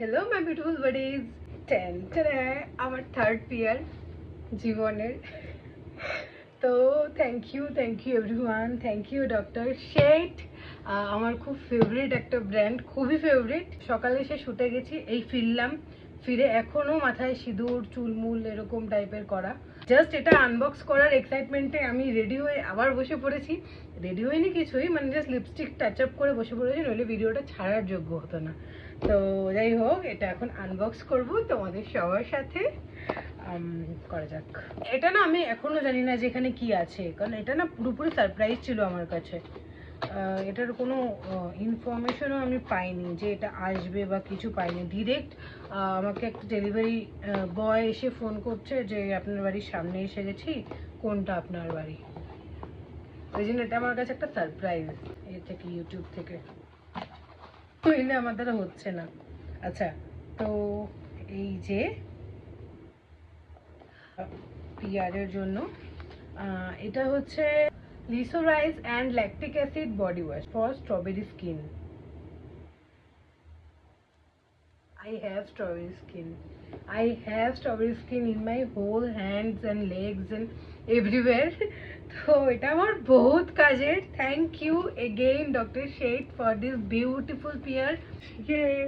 Hello my beautiful buddies. 10 আমার third peel জীবনের। তো thank you everyone, thank you doctor Shet. আমার খুব ফেভারিট একটা ব্র্যান্ড, খুবই ফেভারিট। সকালে এসে শুটে গেছি, এই ফিরলাম, ফিরে এখনো মাথায় সিঁদুর চুলমুল এরকম টাইপের করা। জাস্ট এটা আনবক্স করার এক্সাইটমেন্টে আমি রেডি হয়ে আবার বসে পড়েছি। রেডি হয়নি কিছুই, মানে জাস্ট লিপস্টিক টাচ আপ করে বসে পড়েছি, নইলে ভিডিওটা ছাড়ার যোগ্য হতো না। তো যাই হোক, এটা এখন আনবক্স করব তোমাদের সবার সাথে। করা যাক। এটা না আমি এখনো জানি না যে এখানে কি আছে, কারণ এটা না পুরোপুরি সারপ্রাইজ ছিল আমার কাছে। এটার কোনো ইনফরমেশনও আমি পাইনি যে এটা আসবে বা কিছু পাইনি। ডিরেক্ট আমাকে একটা ডেলিভারি বয় এসে ফোন করছে যে আপনার বাড়ির সামনে এসে গেছি, কোনটা আপনার বাড়ি। ওই জন্য এটা আমার কাছে একটা সারপ্রাইজ। এ থেকে ইউটিউব থেকে কইলে আমার দ্বারা হচ্ছে না। আচ্ছা, তো এই যে পিয়ারের জন্য এটা হচ্ছে liquorice and lactic acid body wash for strawberry skin. I have strawberry skin. I have strawberry skin in my whole hands and legs and everywhere. তো এটা আমার বহুত কাজের। Thank you again doctor Shet for this beautiful peer.